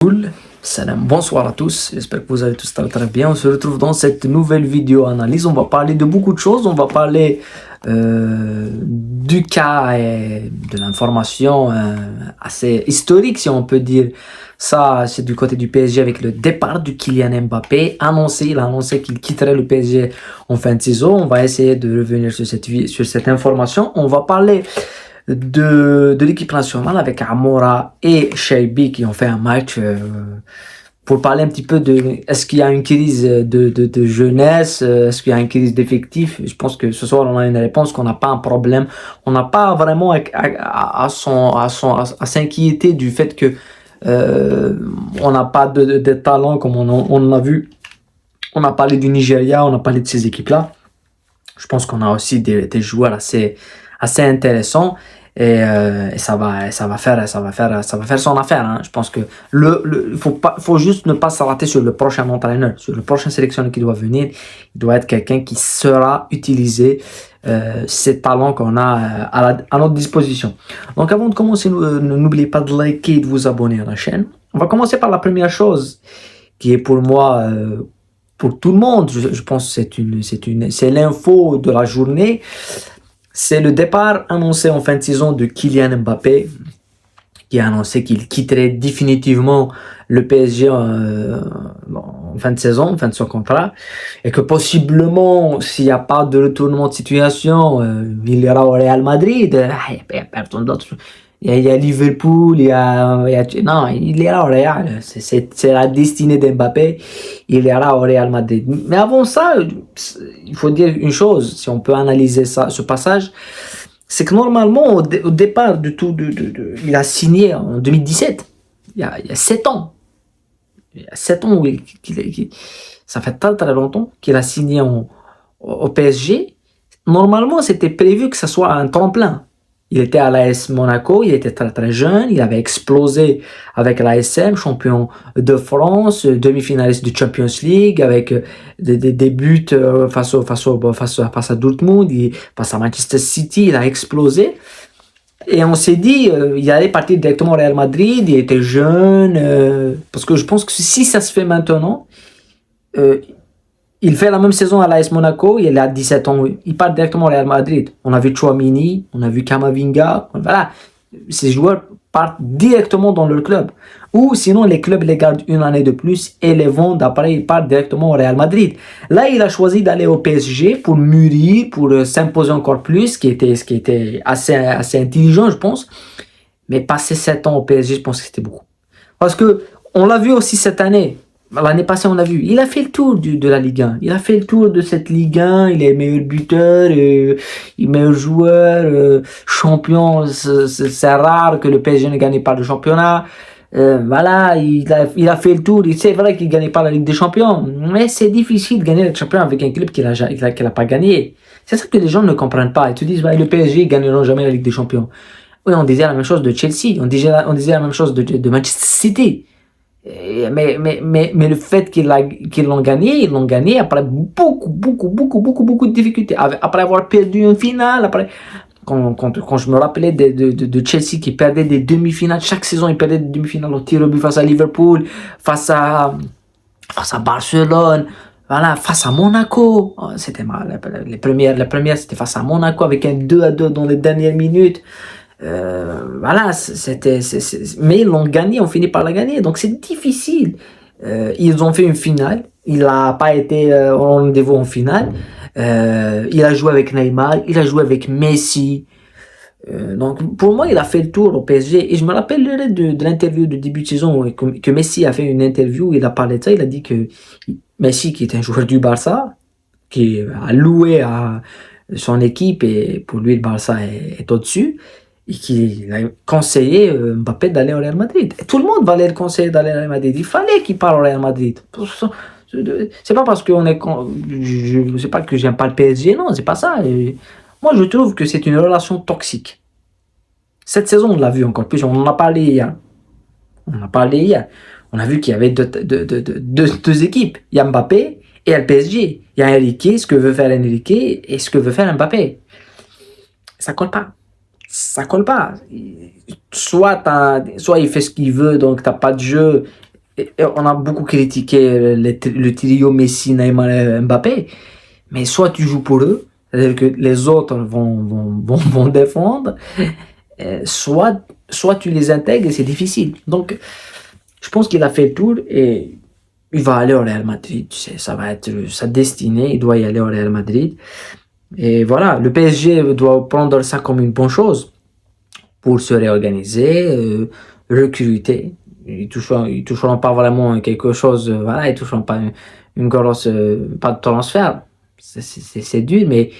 Cool. Salam, bonsoir à tous, j'espère que vous allez tous très bien. On se retrouve dans cette nouvelle vidéo analyse. On va parler de beaucoup de choses. On va parler du cas et de l'information assez historique, si on peut dire. Ça, c'est du côté du PSG avec le départ de Kylian Mbappé. Il a annoncé qu'il quitterait le PSG en fin de saison. On va essayer de revenir sur cette information. On va parler de l'équipe nationale avec Amora et Shaibi qui ont fait un match pour parler un petit peu de est-ce qu'il y a une crise de jeunesse, est-ce qu'il y a une crise d'effectifs. Je pense que ce soir on a une réponse qu'on n'a pas un problème, on n'a pas vraiment à s'inquiéter du fait que on n'a pas de talent comme on a vu. On a parlé du Nigeria, on a parlé de ces équipes-là. Je pense qu'on a aussi des joueurs assez intéressants et ça va faire son affaire. Hein. Je pense que faut juste ne pas s'arrêter sur le prochain entraîneur, sur le prochain sélectionneur qui doit venir. Il doit être quelqu'un qui saura utiliser ces talents qu'on a à notre disposition. Donc avant de commencer, n'oubliez pas de liker et de vous abonner à la chaîne. On va commencer par la première chose qui est pour moi pour tout le monde, je pense que c'est l'info de la journée. C'est le départ annoncé en fin de saison de Kylian Mbappé, qui a annoncé qu'il quitterait définitivement le PSG en fin de saison, en fin de son contrat, et que possiblement, s'il n'y a pas de retournement de situation, il ira au Real Madrid. Il n'y a personne d'autre. Il y a Liverpool, non, il ira au Real. C'est la destinée d'Mbappé. Il ira au Real Madrid. Mais avant ça, il faut dire une chose, si on peut analyser ce passage, c'est que normalement, au départ de tout, il a signé en 2017. Il y a 7 ans. Il y a 7 ans, ça fait très longtemps qu'il a signé au PSG. Normalement, c'était prévu que ça soit un tremplin. Il était à l'AS Monaco, il était très jeune, il avait explosé avec l'ASM, champion de France, demi-finaliste de Champions League, avec des buts face à Dortmund, face à Manchester City, il a explosé. Et on s'est dit, il allait partir directement au Real Madrid, il était jeune, parce que je pense que si ça se fait maintenant, il fait la même saison à l'AS Monaco, il a 17 ans, il part directement au Real Madrid. On a vu Tchouaméni, on a vu Kamavinga, voilà. Ces joueurs partent directement dans leur club. Ou sinon, les clubs les gardent une année de plus et les vendent, après ils partent directement au Real Madrid. Là, il a choisi d'aller au PSG pour mûrir, pour s'imposer encore plus, ce qui était assez intelligent, je pense. Mais passer 7 ans au PSG, je pense que c'était beaucoup. Parce que on l'a vu aussi cette année. L'année passée, on l'a vu. Il a fait le tour de la Ligue 1. Il a fait le tour de cette Ligue 1. Il est meilleur buteur, meilleur joueur, champion. C'est rare que le PSG ne gagne pas le championnat. Voilà, il a fait le tour. C'est vrai qu'il ne gagnait pas la Ligue des Champions. Mais c'est difficile de gagner le champion avec un club qu'il a pas gagné. C'est ça que les gens ne comprennent pas. Ils te disent, bah, le PSG ne gagneront jamais la Ligue des Champions. Oui, on disait la même chose de Chelsea. On disait la même chose de Manchester City. Mais le fait qu'ils l'ont gagné, ils l'ont gagné après beaucoup de difficultés. Après avoir perdu une finale, quand je me rappelais de Chelsea qui perdait des demi-finales, chaque saison ils perdaient des demi-finales au tir au but face à Liverpool, face à Barcelone, voilà, face à Monaco. Oh, c'était mal. La première c'était face à Monaco avec un 2-2 dans les dernières minutes. Voilà, mais ils l'ont gagné, on finit par la gagner, donc c'est difficile. Ils ont fait une finale, il n'a pas été au rendez-vous en finale. Il a joué avec Neymar, il a joué avec Messi. Donc pour moi, il a fait le tour au PSG. Et je me rappellerai de l'interview de début de saison que Messi a fait une interview, il a parlé de ça, il a dit que Messi, qui est un joueur du Barça, qui a loué à son équipe, et pour lui le Barça est au-dessus, et qu'il a conseillé Mbappé d'aller au Real Madrid. Et tout le monde va aller le conseiller d'aller au Real Madrid. Il fallait qu'il parte au Real Madrid. C'est pas parce qu'on est... Je sais pas que j'aime pas le PSG, non, c'est pas ça. Et moi, je trouve que c'est une relation toxique. Cette saison, on l'a vu encore plus. On en a parlé hier. On a vu qu'il y avait deux équipes. Il y a Mbappé et le PSG. Il y a Enrique, ce que veut faire Enrique et ce que veut faire Mbappé. Ça colle pas. Ça colle pas. Soit il fait ce qu'il veut, donc t'as pas de jeu, et on a beaucoup critiqué le trio Messi, Neymar et Mbappé, mais soit tu joues pour eux, c'est-à-dire que les autres vont défendre, soit tu les intègres et c'est difficile. Donc, je pense qu'il a fait le tour et il va aller au Real Madrid. Tu sais, ça va être sa destinée. Il doit y aller au Real Madrid. Et voilà, le PSG doit prendre ça comme une bonne chose pour se réorganiser, recruter. Ils toucheront pas vraiment quelque chose, voilà, ils toucheront pas une grosse, pas de transfert. C'est dur, mais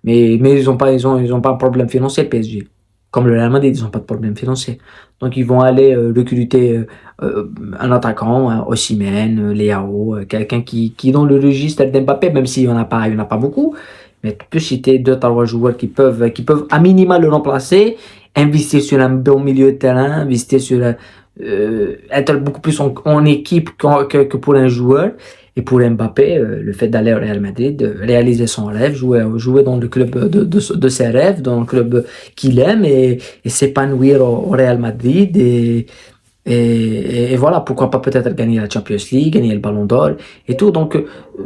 ils ont pas un problème financier, le PSG. Comme le Real Madrid, ils n'ont pas de problème financier. Donc ils vont aller recruter un attaquant, Osimhen, Leao, quelqu'un qui est dans le registre d'Mbappé, même s'il n'y en a pas, il y en a pas beaucoup. Mais tu peux citer deux, trois joueurs qui peuvent à minima le remplacer, investir sur un bon milieu de terrain, investir sur être beaucoup plus en équipe que pour un joueur. Et pour Mbappé, le fait d'aller au Real Madrid, de réaliser son rêve, jouer dans le club de ses rêves, dans le club qu'il aime et s'épanouir au Real Madrid et voilà, pourquoi pas peut-être gagner la Champions League, gagner le Ballon d'Or et tout. Donc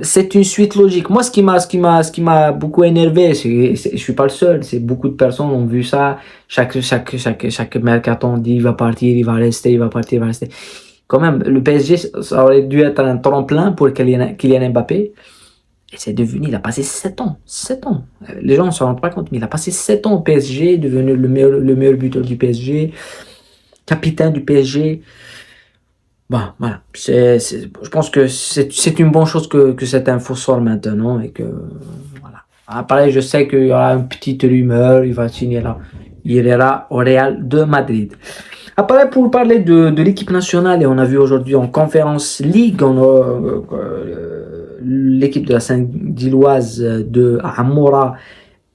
c'est une suite logique. Moi, ce qui m'a beaucoup énervé, je suis pas le seul. C'est beaucoup de personnes ont vu ça. Chaque mercaton dit il va partir, il va rester, il va partir, il va rester. Quand même, le PSG, ça aurait dû être un tremplin pour Kylian Mbappé. Et c'est devenu, il a passé 7 ans. 7 ans. Les gens ne se rendent pas compte, mais il a passé 7 ans au PSG, devenu le meilleur buteur du PSG, capitaine du PSG. Bon, voilà. Je pense que c'est une bonne chose que cette info sort maintenant et que, voilà. Après, je sais qu'il y aura une petite rumeur, il va signer là. Il ira au Real de Madrid. Après, pour parler de l'équipe nationale, et on a vu aujourd'hui en Conférence League, on a l'équipe de la Saint-Gilloise de Amoura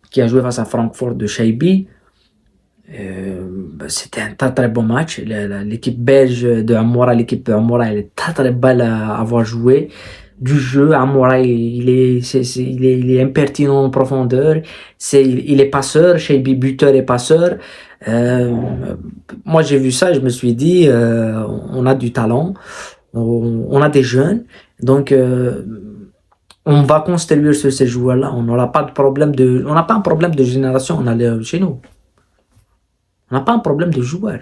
qui a joué face à Francfort de Shaibi. C'était un très très bon match. L'équipe belge de Amoura, l'équipe de Amoura, elle est très très belle à avoir joué. Du jeu, Amoura, il est impertinent en profondeur. Il est passeur, Shaibi buteur et passeur. Euh, Moi j'ai vu ça et je me suis dit on a du talent, on a des jeunes, donc on va construire sur ces joueurs-là. On n'a pas un problème de génération chez nous. On n'a pas un problème de joueurs.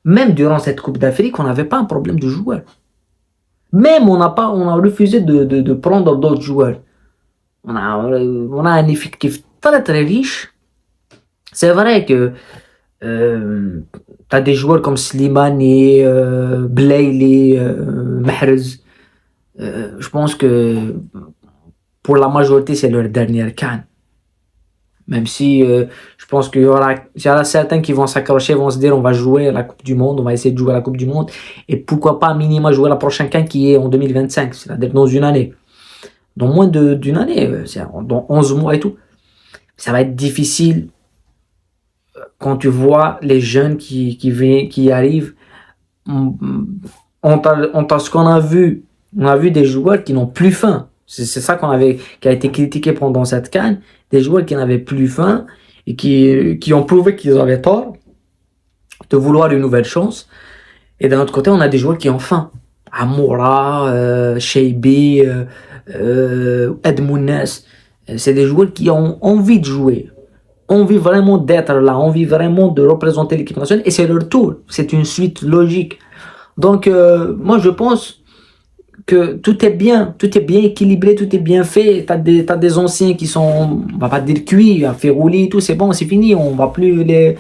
Même durant cette Coupe d'Afrique, on n'avait pas un problème de joueurs. Même on a refusé de prendre d'autres joueurs. On a un effectif très très riche. C'est vrai que t'as des joueurs comme Slimani, Blayley, Mahrez. Je pense que pour la majorité, c'est leur dernière CAN. Même si je pense qu'il y aura certains qui vont s'accrocher, vont se dire on va jouer à la Coupe du Monde, on va essayer de jouer à la Coupe du Monde. Et pourquoi pas à minima jouer la prochaine CAN qui est en 2025, c'est-à-dire dans une année. Dans moins d'une année, dans 11 mois et tout. Ça va être difficile quand tu vois les jeunes qui arrivent. Ce qu'on a vu, on a vu des joueurs qui n'ont plus faim. C'est ça qui a été critiqué pendant cette CAN. Des joueurs qui n'avaient plus faim et qui ont prouvé qu'ils avaient tort de vouloir une nouvelle chance. Et d'un autre côté, on a des joueurs qui ont faim. Amoura, Shaibi, Edmounes. C'est des joueurs qui ont envie de jouer. Envie vraiment d'être là, envie vraiment de représenter l'équipe nationale. Et c'est leur tour. C'est une suite logique. Donc, moi, je pense que tout est bien équilibré, tout est bien fait. T'as des anciens qui sont, on va pas dire cuits, à faire rouler, tout, c'est bon, c'est fini, on va plus les,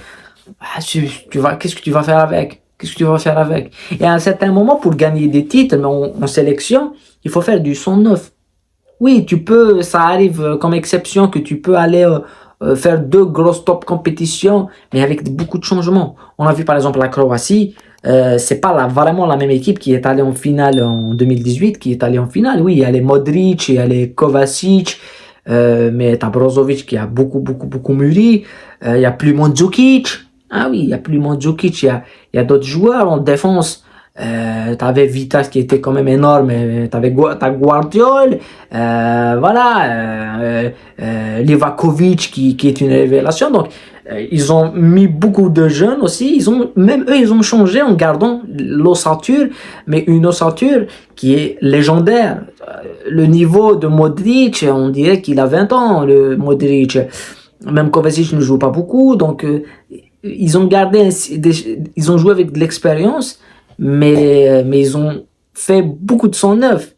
qu'est-ce que tu vas faire avec? Qu'est-ce que tu vas faire avec? Et à un certain moment, pour gagner des titres, mais en sélection, il faut faire du son neuf. Oui, ça arrive comme exception que tu peux aller faire 2 grosses top compétitions, mais avec beaucoup de changements. On a vu par exemple la Croatie, c'est pas vraiment la même équipe qui est allée en finale en 2018, qui est allée en finale. Oui, il y a les Modric, il y a les Kovacic, mais t'as Brozovic qui a beaucoup mûri. Il y a plus Mandzukic. Ah oui, il y a plus Mandzukic. Il y a d'autres joueurs en défense. T'avais Vitas qui était quand même énorme, t'as Guardiol, Livakovic qui est une révélation. Donc, ils ont mis beaucoup de jeunes aussi. Même eux, ils ont changé en gardant l'ossature, mais une ossature qui est légendaire. Le niveau de Modric, on dirait qu'il a 20 ans, le Modric. Même Kovacic ne joue pas beaucoup, donc ils ont ils ont joué avec de l'expérience, mais ils ont fait beaucoup de son neuf.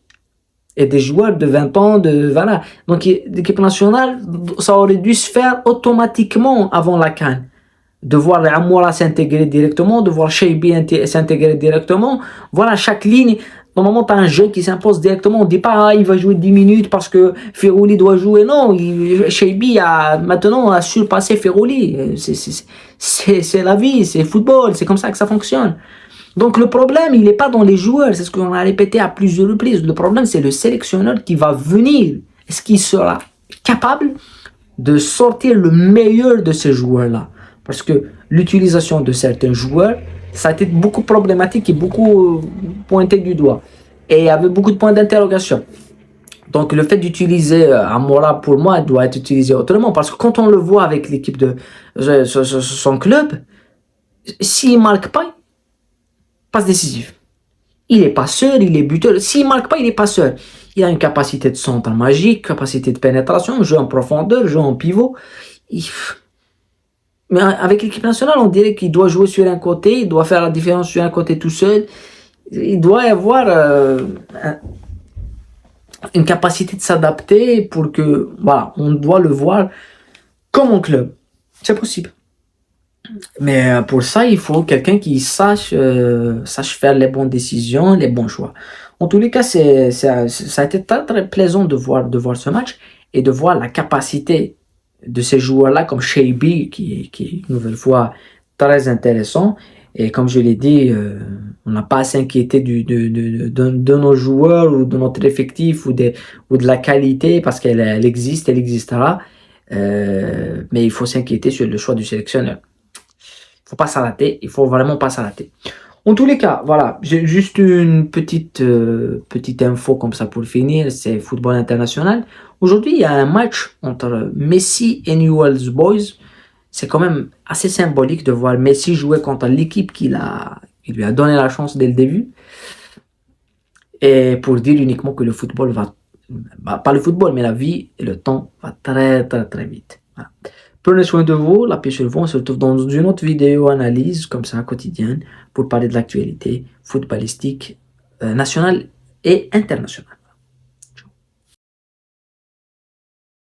Et des joueurs de 20 ans, voilà. Donc l'équipe nationale, ça aurait dû se faire automatiquement avant la CAN. De voir Amoura s'intégrer directement, de voir Cheibi s'intégrer directement. Voilà, chaque ligne, normalement, tu as un jeu qui s'impose directement. On ne dit pas, il va jouer 10 minutes parce que Ferroli doit jouer. Non, Cheibi maintenant a surpassé Ferroli. C'est la vie, c'est le football, c'est comme ça que ça fonctionne. Donc le problème, il n'est pas dans les joueurs, c'est ce qu'on a répété à plusieurs reprises. Le problème, c'est le sélectionneur qui va venir. Est-ce qu'il sera capable de sortir le meilleur de ces joueurs-là? Parce que l'utilisation de certains joueurs, ça a été beaucoup problématique et beaucoup pointé du doigt. Et il y avait beaucoup de points d'interrogation. Donc le fait d'utiliser Amora, pour moi, doit être utilisé autrement. Parce que quand on le voit avec l'équipe de son club, s'il ne marque pas, passe décisif. Il est passeur, il est buteur. S'il ne marque pas, il est passeur. Il a une capacité de centre magique, capacité de pénétration, jeu en profondeur, jeu en pivot. Mais avec l'équipe nationale, on dirait qu'il doit jouer sur un côté, il doit faire la différence sur un côté tout seul. Il doit y avoir une capacité de s'adapter pour que, voilà, on doit le voir comme un club. C'est possible. Mais pour ça, il faut quelqu'un qui sache faire les bonnes décisions, les bons choix. En tous les cas, ça a été très, très plaisant de voir ce match et de voir la capacité de ces joueurs-là, comme Cheibi, qui est une nouvelle fois très intéressant. Et comme je l'ai dit, on n'a pas à s'inquiéter de nos joueurs ou de notre effectif ou de la qualité parce qu'elle existe, elle existera. Mais il faut s'inquiéter sur le choix du sélectionneur. Faut pas s'arrêter, il faut vraiment pas s'arrêter. En tous les cas, voilà, j'ai juste une petite info comme ça pour finir, c'est football international. Aujourd'hui, il y a un match entre Messi et Newell's Boys. C'est quand même assez symbolique de voir Messi jouer contre l'équipe qui lui a donné la chance dès le début. Et pour dire uniquement que le football pas le football, mais la vie et le temps va très très très vite. Voilà. Prenez soin de vous, la paix sur vous. On se retrouve dans une autre vidéo analyse, comme ça, quotidienne, pour parler de l'actualité footballistique nationale et internationale.